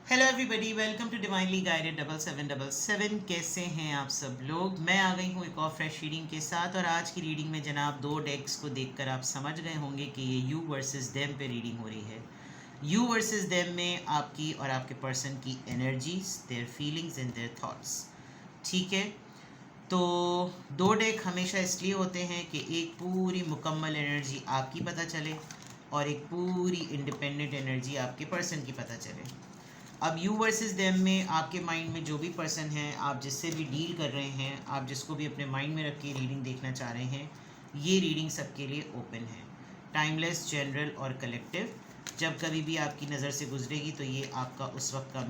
Hello everybody, welcome to divinely guided 7777। कैसे हैं आप सब लोग। मैं आ गई हूँ एक और फ्रेश रीडिंग के साथ। और आज की रीडिंग में जनाब दो डेक्स को देखकर आप समझ गए होंगे कि ये यू वर्सेस देम पे रीडिंग हो रही है। यू वर्सेस देम में आपकी और आपके पर्सन की energies, their feelings and their thoughts. ठीक है, तो दो डेक हमेशा इसलिए होते हैं कि एक पूरी मुकम्मल एनर्जी आपकी पता चले और एक पूरी इंडिपेंडेंट एनर्जी आपके पर्सन की पता चले। अब यू वर्सेस देम में आपके माइंड में जो भी पर्सन है, आप जिससे भी डील कर रहे हैं, आप जिसको भी अपने माइंड में रख के रीडिंग देखना चाह रहे हैं, ये रीडिंग सबके लिए ओपन है। टाइमलेस, जनरल और कलेक्टिव। जब कभी भी आपकी नज़र से गुजरेगी तो ये आपका उस वक्त का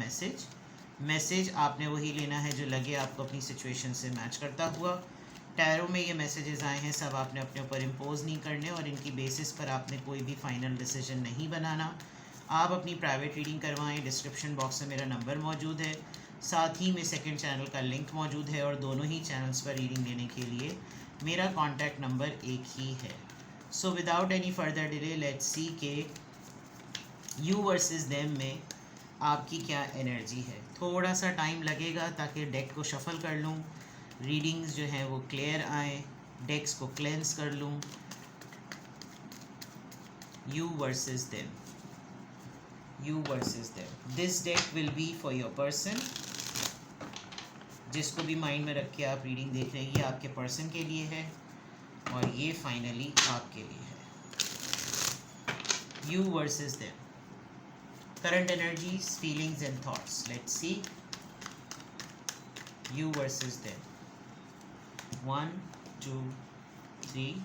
मैसेज आपने वही लेना है जो लगे आपको अपनी सिचुएशन से मैच करता हुआ। टैरो में ये मैसेजेस आए हैं, सब आपने अपने ऊपर इम्पोज नहीं करने और इनकी बेसिस पर आपने कोई भी फाइनल डिसीजन नहीं बनाना। आप अपनी प्राइवेट रीडिंग करवाएं। डिस्क्रिप्शन बॉक्स में मेरा नंबर मौजूद है, साथ ही में सेकंड चैनल का लिंक मौजूद है और दोनों ही चैनल्स पर रीडिंग लेने के लिए मेरा कॉन्टैक्ट नंबर एक ही है। So without any further delay let's see के यू वर्सेस देम में आपकी क्या एनर्जी है। थोड़ा सा टाइम लगेगा ताकि डेक को शफल कर लूँ, रीडिंग्स जो हैं वो क्लियर आए, डेक्स को क्लेंस कर लूँ। You versus them, you versus them. This deck will be for your person. जिसको भी माइंड में रख के आप रीडिंग देख रहे हैं, ये आपके पर्सन के लिए है और ये फाइनली आपके लिए है। You versus them. Current energies, feelings and thoughts. Let's see. You versus them. 1, 2, 3.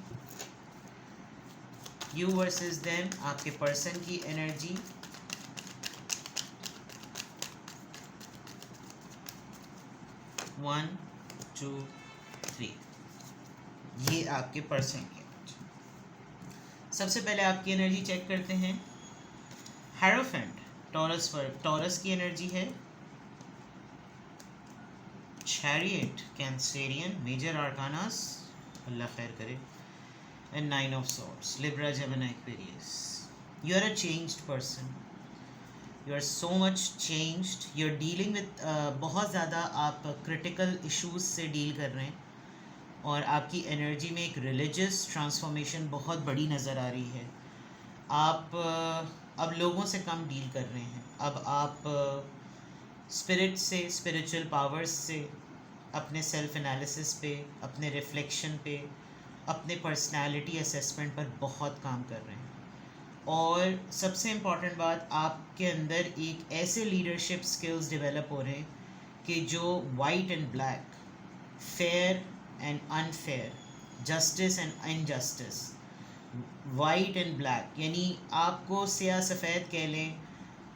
You versus them. आपके पर्सन की एनर्जी। 1, 2, 3। ये आपके पर्सन की एनर्जी। सबसे पहले आपकी एनर्जी चेक करते हैं। हेरोफेंट टॉरस की एनर्जी है। चैरियट कैंसेरियन, मेजर आर्कानास, अल्लाह खैर करे, and 9 of swords, Libra, Gemini, Aquarius. You are a changed person, you are so much changed, you are dealing with बहुत ज़्यादा आप क्रिटिकल इश्यूज से डील कर रहे हैं और आपकी एनर्जी में एक रिलीजियस ट्रांसफॉर्मेशन बहुत बड़ी नज़र आ रही है। आप अब लोगों से कम डील कर रहे हैं। अब आप स्पिरिट से, स्पिरिचुअल पावर्स से, अपने सेल्फ एनालिसिस पे, अपने रिफ्लेक्शन पे, अपने पर्सनालिटी असेसमेंट पर बहुत काम कर रहे हैं। और सबसे इम्पॉर्टेंट बात, आपके अंदर एक ऐसे लीडरशिप स्किल्स डेवलप हो रहे हैं कि जो white and black, fair and unfair, justice and injustice, white and black, यानी आपको स्याह सफ़ेद कह लें,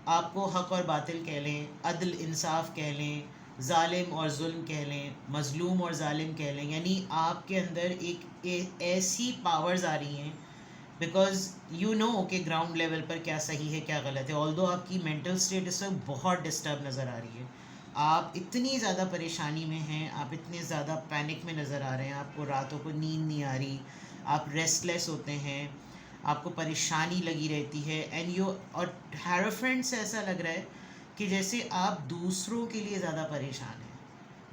आपको हक और बातिल कह लें, अदल इंसाफ कह लें, जालिम और जुल्म कह लें, मज़लूम और जालिम कह लें, यानी आपके अंदर एक ऐसी पावर्स आ रही हैं बिकॉज यू नो कि ग्राउंड लेवल पर क्या सही है क्या गलत है। ऑल्दो आपकी मेंटल स्टेट इस वक्त बहुत डिस्टर्ब नज़र आ रही है, आप इतनी ज़्यादा परेशानी में हैं, आप इतने ज़्यादा पैनिक में नज़र आ रहे हैं, आपको रातों को नींद नहीं आ रही, आप रेस्टलेस होते हैं, आपको परेशानी लगी रहती है। एंड यू और हेरोफेंट से ऐसा लग रहा है कि जैसे आप दूसरों के लिए ज़्यादा परेशान हैं,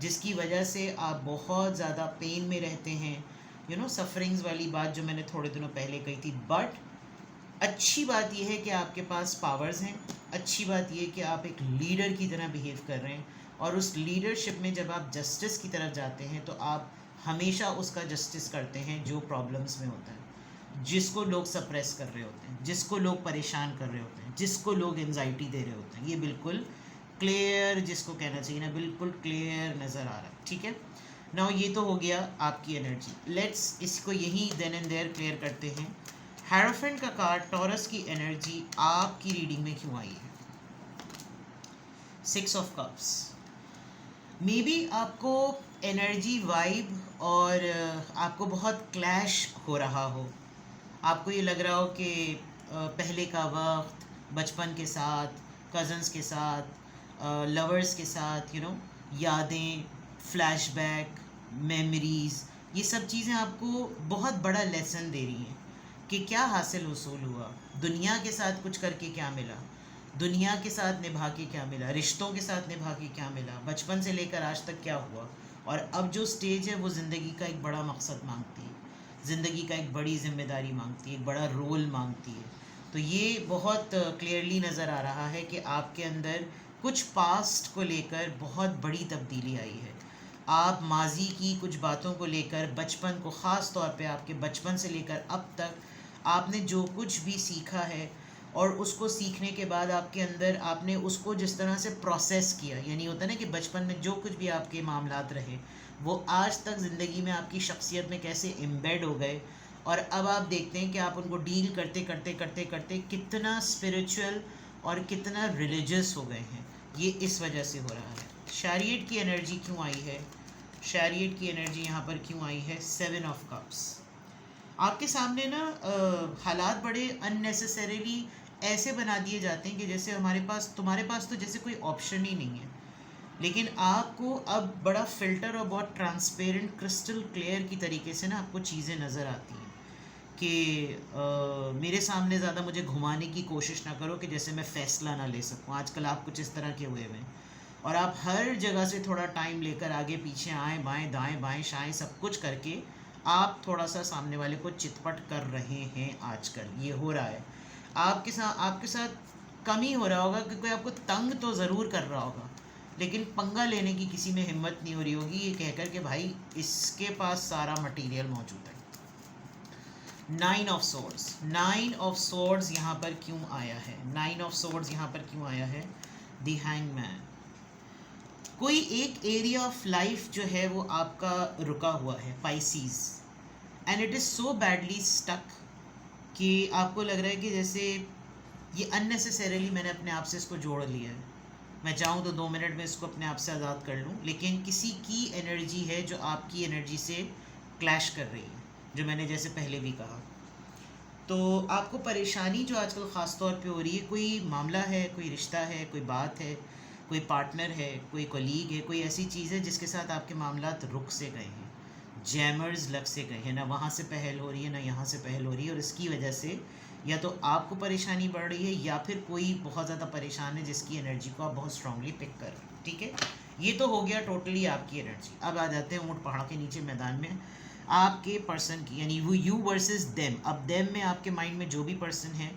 जिसकी वजह से आप बहुत ज़्यादा पेन में रहते हैं। सफरिंग्स वाली बात जो मैंने थोड़े दिनों पहले कही थी। बट अच्छी बात यह है कि आपके पास पावर्स हैं, अच्छी बात यह है कि आप एक लीडर की तरह बिहेव कर रहे हैं और उस लीडरशिप में जब आप जस्टिस की तरफ जाते हैं तो आप हमेशा उसका जस्टिस करते हैं जो प्रॉब्लम्स में होता है, जिसको लोग सप्रेस कर रहे होते हैं, जिसको लोग परेशान कर रहे होते हैं, जिसको लोग एंजाइटी दे रहे होते हैं। ये बिल्कुल क्लियर, जिसको कहना चाहिए ना, बिल्कुल क्लियर नज़र आ रहा है। ठीक है, नाउ ये तो हो गया आपकी एनर्जी। लेट्स इसको यहीं देन एंड देयर क्लियर करते हैं। हेरोफेंट का कार्ड, टॉरस की एनर्जी आपकी रीडिंग में क्यों आई है? 6 ऑफ कप्स। मे बी आपको एनर्जी वाइब और आपको बहुत क्लैश हो रहा हो, आपको ये लग रहा हो कि पहले का वक्त, बचपन के साथ, कज़न्स के साथ, लवर्स के साथ, यादें, फ्लैशबैक, मेमोरीज़, ये सब चीज़ें आपको बहुत बड़ा लेसन दे रही हैं कि क्या हासिल वसूल हुआ, दुनिया के साथ कुछ करके क्या मिला। दुनिया के साथ निभा के क्या मिला, रिश्तों के साथ निभा के क्या मिला, बचपन से लेकर आज तक क्या हुआ, और अब जो स्टेज है वो ज़िंदगी का एक बड़ा मकसद मांगती है, ज़िंदगी का एक बड़ी जिम्मेदारी मांगती है, एक बड़ा रोल मांगती है। तो ये बहुत क्लियरली नज़र आ रहा है कि आपके अंदर कुछ पास्ट को लेकर बहुत बड़ी तब्दीली आई है। आप माजी की कुछ बातों को लेकर, बचपन को, ख़ास तौर पे आपके बचपन से लेकर अब तक आपने जो कुछ भी सीखा है, और उसको सीखने के बाद आपके अंदर आपने उसको जिस तरह से प्रोसेस किया, यानी होता है ना कि बचपन में जो कुछ भी आपके मामलात रहे वो आज तक ज़िंदगी में आपकी शख्सियत में कैसे एम्बेड हो गए, और अब आप देखते हैं कि आप उनको डील करते करते करते करते कितना स्पिरिचुअल और कितना रिलीजियस हो गए हैं। ये इस वजह से हो रहा है। शैरियट की एनर्जी क्यों आई है, शैरियट की एनर्जी यहाँ पर क्यों आई है, 7 ऑफ कप्स। आपके सामने ना हालात बड़े अननेसेसरीली ऐसे बना दिए जाते हैं कि जैसे तुम्हारे पास तो जैसे कोई ऑप्शन ही नहीं है, लेकिन आपको अब बड़ा फ़िल्टर और बहुत ट्रांसपेरेंट क्रिस्टल क्लियर की तरीके से ना आपको चीज़ें नज़र आती हैं कि मेरे सामने ज़्यादा मुझे घुमाने की कोशिश ना करो कि जैसे मैं फ़ैसला ना ले सकूँ। आजकल आप कुछ इस तरह के हुए हैं और आप हर जगह से थोड़ा टाइम लेकर आगे पीछे आएँ बाएँ दाएँ बाएँ शाएँ सब कुछ करके आप थोड़ा सा सामने वाले को चितपट कर रहे हैं। आजकल ये हो रहा है आपके साथ कम ही हो रहा होगा कि कोई आपको तंग तो ज़रूर कर रहा होगा, लेकिन पंगा लेने की किसी में हिम्मत नहीं हो रही होगी ये कहकर के भाई इसके पास सारा मटेरियल मौजूद है। 9 ऑफ सोर्ड्स, 9 ऑफ सोर्ड्स यहाँ पर क्यों आया है, 9 ऑफ सोर्ड्स यहाँ पर क्यों आया है, द हैंगमैन। कोई एक एरिया ऑफ लाइफ जो है वो आपका रुका हुआ है, Pisces, and it is so badly stuck कि आपको लग रहा है कि जैसे ये अननेसेसरीली मैंने अपने आप से इसको जोड़ लिया है। मैं चाहूँ तो 2 मिनट में इसको अपने आप से आज़ाद कर लूँ, लेकिन किसी की एनर्जी है जो आपकी एनर्जी से क्लैश कर रही है, जो मैंने जैसे पहले भी कहा। तो आपको परेशानी जो आजकल ख़ास तौर पे हो रही है, कोई मामला है, कोई रिश्ता है, कोई बात है, कोई पार्टनर है, कोई कोलीग है, कोई ऐसी चीज़ है जिसके साथ आपके मामलात रुक से गए हैं, जैमर्स लग से गए हैं, ना वहाँ से पहल हो रही है ना यहाँ से पहल हो रही है, और इसकी वजह से या तो आपको परेशानी बढ़ रही है या फिर कोई बहुत ज़्यादा परेशान है जिसकी एनर्जी को आप बहुत स्ट्रांगली पिक कर रहे हैं। ठीक है, ये तो हो गया टोटली आपकी एनर्जी। अब आ जाते हैं ऊँट पहाड़ के नीचे मैदान में, आपके पर्सन की, यानी वो यू वर्सेस देम। अब देम में आपके माइंड में जो भी पर्सन है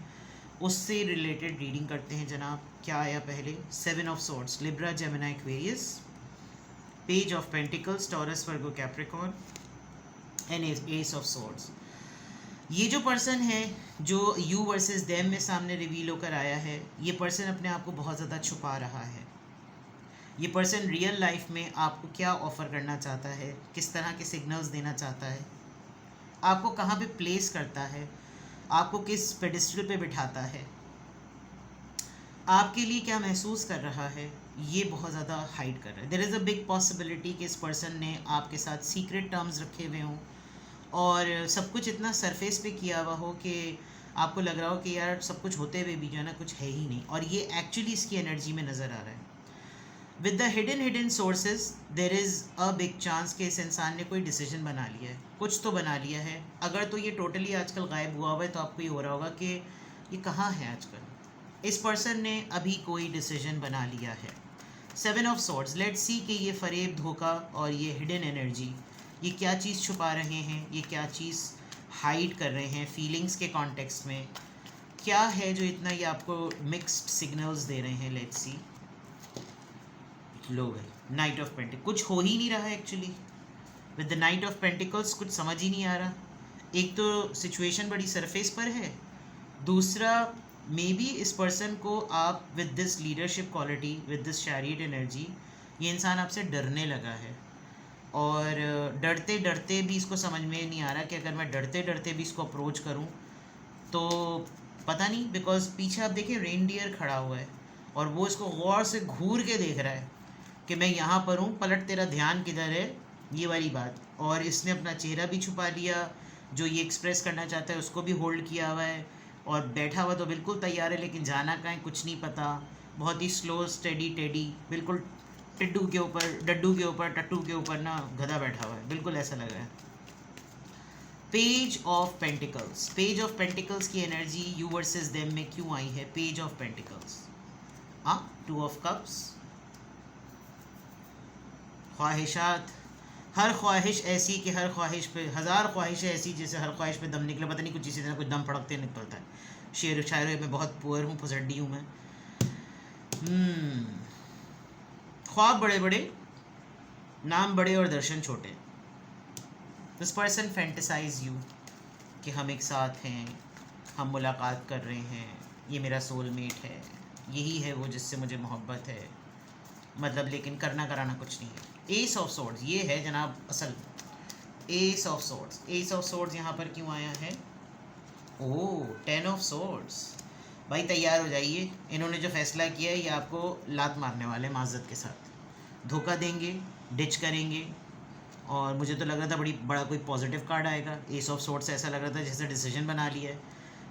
उससे रिलेटेड रीडिंग करते हैं जनाब। क्या आया पहले, 7 of swords, Libra Gemini Aquarius, page of pentacles, Taurus Virgo Capricorn, and S of swords. ये जो पर्सन है जो यू वर्सेस देम में सामने रिवील होकर आया है, ये पर्सन अपने आप को बहुत ज़्यादा छुपा रहा है। ये पर्सन रियल लाइफ में आपको क्या ऑफ़र करना चाहता है, किस तरह के सिग्नल्स देना चाहता है, आपको कहाँ पे प्लेस करता है, आपको किस पेडिस्टल पे बिठाता है, आपके लिए क्या महसूस कर रहा है, ये बहुत ज़्यादा हाइड कर रहा है। There is a big possibility कि इस पर्सन ने आपके साथ सीक्रेट टर्म्स रखे हुए हों और सब कुछ इतना सरफेस पे किया हुआ हो कि आपको लग रहा हो कि यार सब कुछ होते हुए भी जो है ना कुछ है ही नहीं, और ये एक्चुअली इसकी एनर्जी में नज़र आ रहा है। With the hidden sources there is a big chance कि इस इंसान ने कोई डिसीजन बना लिया है, कुछ तो बना लिया है। अगर तो ये टोटली आजकल गायब हुआ हुआ है तो आपको ये हो रहा होगा कि ये कहाँ है आजकल। इस पर्सन ने अभी कोई डिसीजन बना लिया है। 7 ऑफ सोर्ड्स, लेट्स सी कि ये फरेब, धोखा और ये हिडन एनर्जी, ये क्या चीज़ छुपा रहे हैं, ये क्या चीज़ हाइड कर रहे हैं फीलिंग्स के कॉन्टेक्स्ट में, क्या है जो इतना ये आपको मिक्स्ड सिग्नल्स दे रहे हैं। Let's see. लो भाई, नाइट ऑफ पेंटिकल्स, कुछ हो ही नहीं रहा है actually with the night of pentacles, कुछ समझ ही नहीं आ रहा। एक तो सिचुएशन बड़ी सरफेस पर है, दूसरा मे बी इस पर्सन को आप with this leadership quality, with this chariot energy, ये इंसान आपसे डरने लगा है, और डरते डरते भी इसको समझ में नहीं आ रहा कि अगर मैं डरते डरते भी इसको अप्रोच करूं तो पता नहीं, बिकॉज पीछे आप देखिए रेनडियर खड़ा हुआ है और वो इसको गौर से घूर के देख रहा है कि मैं यहाँ पर हूँ, पलट तेरा ध्यान किधर है, ये वाली बात। और इसने अपना चेहरा भी छुपा लिया, जो ये एक्सप्रेस करना चाहता है उसको भी होल्ड किया हुआ है, और बैठा हुआ तो बिल्कुल तैयार है लेकिन जाना कहाँ है कुछ नहीं पता। बहुत ही स्लो स्टेडी टेडी, बिल्कुल टिड्डू के ऊपर, डड्डू के ऊपर, टट्टू के ऊपर ना गधा बैठा हुआ है, बिल्कुल ऐसा लग रहा है। Page of pentacles, page of pentacles की एनर्जी यू वर्सेस देम में क्यों आई है। Page of pentacles, two of cups, ख्वाहिशात, हर ख्वाहिश ऐसी कि हर ख्वाहिश पे, हज़ार ख्वाहिशें ऐसी जैसे हर ख्वाहिश पे दम निकले, पता नहीं कुछ इसी तरह कुछ दम फड़कते निकलता है। शेर शायरी में बहुत पुअर हूँ, फसड्डी हूँ मैं। ख्वाब बड़े बड़े, नाम बड़े और दर्शन छोटे। दिस पर्सन फैंटेसाइज यू कि हम एक साथ हैं, हम मुलाकात कर रहे हैं, ये मेरा सोलमेट है, यही है वो जिससे मुझे मोहब्बत है, मतलब लेकिन करना कराना कुछ नहीं है। एस ऑफ सोर्ड्स ये है जनाब असल S of swords. S of swords यहाँ पर क्यों आया है? ओह, 10 ऑफ सोर्ड्स। भाई तैयार हो जाइए, इन्होंने जो फैसला किया है ये आपको लात मारने वाले माज़त के साथ, धोखा देंगे, डिच करेंगे। और मुझे तो लग रहा था बड़ा कोई पॉजिटिव कार्ड आएगा। एस ऑफ सोर्ड्स ऐसा लग रहा था जैसे डिसीजन बना लिया है,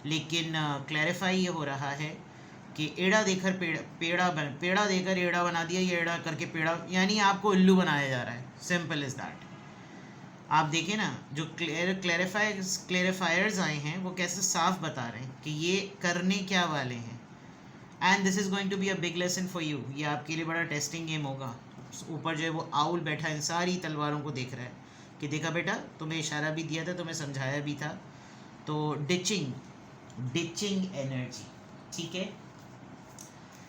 लेकिन क्लैरिफाई ये हो रहा है कि एड़ा देकर पेड़ा देकर एड़ा बना दिया, ये एड़ा करके पेड़ा, यानी आपको उल्लू बनाया जा रहा है। Simple is that. आप देखें ना, जो क्लेरिफायर्स आए हैं वो कैसे साफ बता रहे हैं कि ये करने क्या वाले हैं। And this is going to be a big lesson for you. ये आपके लिए बड़ा टेस्टिंग गेम होगा। ऊपर जो है वो आउल बैठा इन सारी तलवारों को देख रहा है कि देखा बेटा, तुम्हें इशारा भी दिया था, तुम्हें समझाया भी था। तो डिचिंग एनर्जी, ठीक है।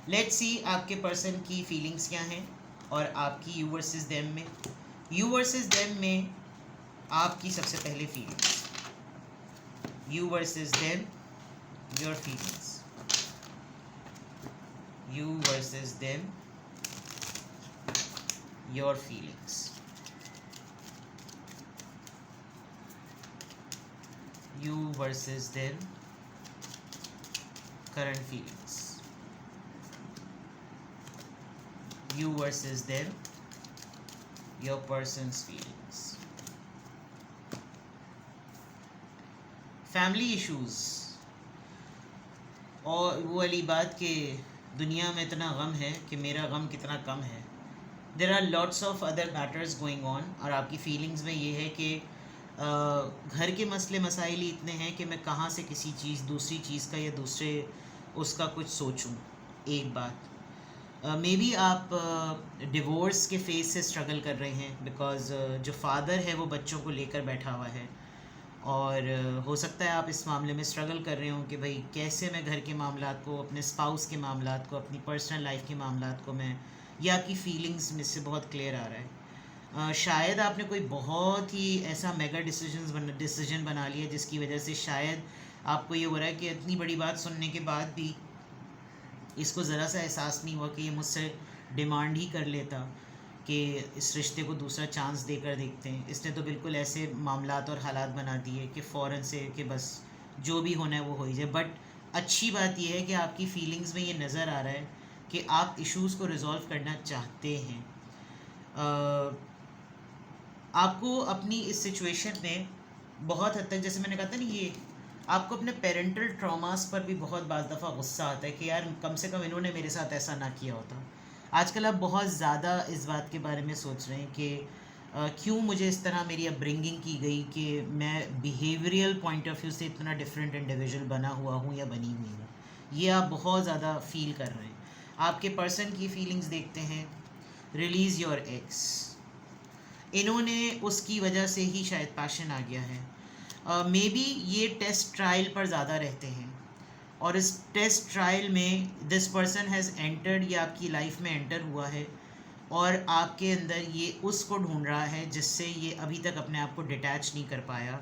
लेट्स सी आपके पर्सन की फीलिंग्स क्या हैं और आपकी यू वर्सेस देम में। यू वर्सेस देम में आपकी सबसे पहले feelings, you versus them, your feelings, you versus them, your feelings, you versus them, current feelings, you versus them, your person's feelings, family issues। और वो वाली बात कि दुनिया में इतना गम है कि मेरा गम कितना कम है। There are lots of other matters going on. और आपकी फीलिंग्स में ये है कि घर के मसले मसाइल ही इतने हैं कि मैं कहाँ से किसी चीज़, दूसरी चीज़ का या दूसरे उसका कुछ सोचूं। एक बात मे बी आप डिवोर्स के फेस से स्ट्रगल कर रहे हैं, बिकॉज़ जो फादर है वो बच्चों को लेकर बैठा हुआ है। और हो सकता है आप इस मामले में स्ट्रगल कर रहे हो कि भाई कैसे मैं घर के मामलात को, अपने स्पाउस के मामलात को, अपनी पर्सनल लाइफ के मामलात को मैं, ये आपकी फीलिंग्स में से बहुत क्लियर आ रहा है। शायद आपने कोई बहुत ही ऐसा मेगा डिसीजन बना लिया जिसकी वजह से शायद आपको ये हो रहा है कि इतनी बड़ी बात सुनने के बाद भी इसको ज़रा सा एहसास नहीं हुआ कि ये मुझसे डिमांड ही कर लेता कि इस रिश्ते को दूसरा चांस देकर देखते हैं। इसने तो बिल्कुल ऐसे मामलात और हालात बना दिए कि फ़ौरन से कि बस जो भी होना है वो हो ही जाए। बट अच्छी बात यह है कि आपकी फीलिंग्स में ये नज़र आ रहा है कि आप इश्यूज़ को रिज़ॉल्व करना चाहते हैं। आपको अपनी इस सिचुएशन में बहुत हद तक, जैसे मैंने कहा था ना, ये आपको अपने पेरेंटल ट्रॉमास पर भी बहुत बाज़ दफ़ा गुस्सा आता है कि यार कम से कम इन्होंने मेरे साथ ऐसा ना किया होता। आजकल आप बहुत ज़्यादा इस बात के बारे में सोच रहे हैं कि क्यों मुझे इस तरह मेरी अपब्रिंगिंग की गई कि मैं बिहेवियरल पॉइंट ऑफ व्यू से इतना डिफरेंट इंडिविजुअल बना हुआ हूँ या बनी हुई हूँ। ये आप बहुत ज़्यादा फील कर रहे हैं। आपके पर्सन की फीलिंग्स देखते हैं। रिलीज़ योर एक्स, इन्होंने उसकी वजह से ही शायद पैशन आ गया है। मे बी ये टेस्ट ट्रायल पर ज़्यादा रहते हैं और इस टेस्ट ट्रायल में दिस पर्सन हैज़ एंटर्ड, ये आपकी लाइफ में एंटर हुआ है और आपके अंदर ये उसको ढूंढ रहा है जिससे ये अभी तक अपने आप को डिटैच नहीं कर पाया।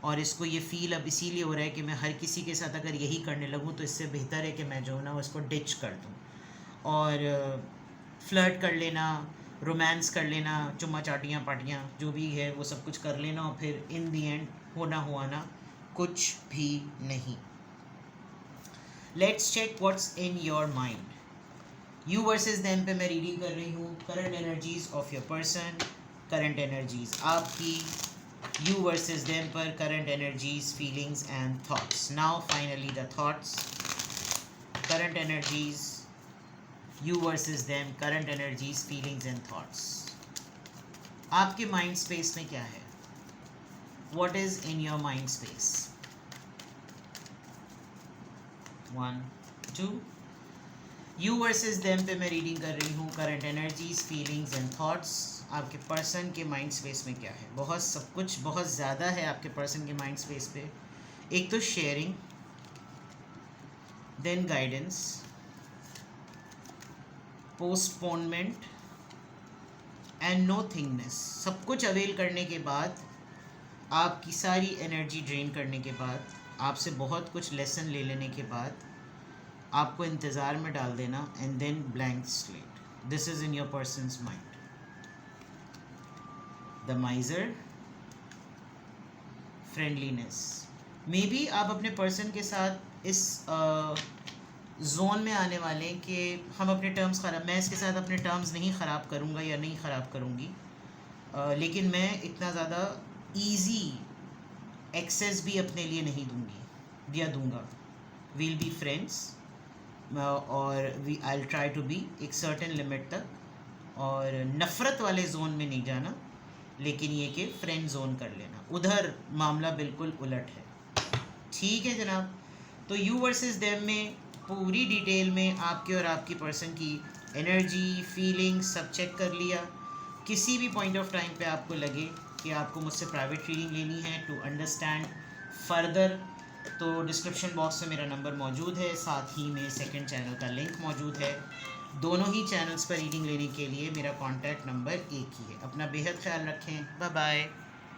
और इसको ये फ़ील अब इसीलिए हो रहा है कि मैं हर किसी के साथ अगर यही करने लगूँ तो इससे बेहतर है कि मैं जो ना उसको डिच कर दूँ और फ्लर्ट कर लेना, रोमांस कर लेना, चुम्मा चाटियाँ पाटियाँ जो भी है वो सब कुछ कर लेना और फिर इन दी एंड होना हुआ ना कुछ भी नहीं। Let's check what's in your mind. You versus them पे मैं रीडिंग कर रही हूँ। Current energies of your person, current energies आपकी, यू वर्सेस देम पर current energies, feelings and thoughts. Now finally the thoughts, current energies, you versus them, current energies, feelings and thoughts। आपके mind space में क्या है? What is in your mind space? 1 2 you versus them पे मैं reading कर रही हूँ. Current energies, feelings and thoughts. आपके पर्सन के माइंड स्पेस में क्या है? बहुत सब कुछ बहुत ज़्यादा है आपके पर्सन के माइंड स्पेस पे. एक तो sharing, then guidance, postponement and nothingness. सब कुछ अवेल करने के बाद, आपकी सारी एनर्जी ड्रेन करने के बाद, आपसे बहुत कुछ लेसन ले लेने के बाद, आपको इंतज़ार में डाल देना and then blank slate. This is in your person's mind. The miser, friendliness. Maybe आप अपने पर्सन के साथ इस जोन में आने वाले हैं कि हम अपने टर्म्स ख़राब, मैं इसके साथ अपने टर्म्स नहीं ख़राब करूँगा या नहीं ख़राब करूँगी, लेकिन मैं इतना ज़्यादा ईजी एक्सेस भी अपने लिए नहीं दूँगी या दूँगा. वील बी फ्रेंड्स और we I try to be एक सर्टेन लिमिट तक, और नफ़रत वाले जोन में नहीं जाना, लेकिन ये कि फ्रेंड जोन कर लेना. उधर मामला बिल्कुल उलट है. ठीक है जनाब. तो यू वर्सेस देम में पूरी डिटेल में आपके और आपकी पर्सन की एनर्जी, फीलिंग सब चेक कर लिया. किसी भी पॉइंट ऑफ टाइम पे आपको लगे कि आपको मुझसे प्राइवेट रीडिंग लेनी है टू अंडरस्टैंड फर्दर, तो डिस्क्रिप्शन बॉक्स में मेरा नंबर मौजूद है, साथ ही में सेकंड चैनल का लिंक मौजूद है. दोनों ही चैनल्स पर रीडिंग लेने के लिए मेरा कॉन्टैक्ट नंबर एक ही है. अपना बेहद ख्याल रखें. Bye bye.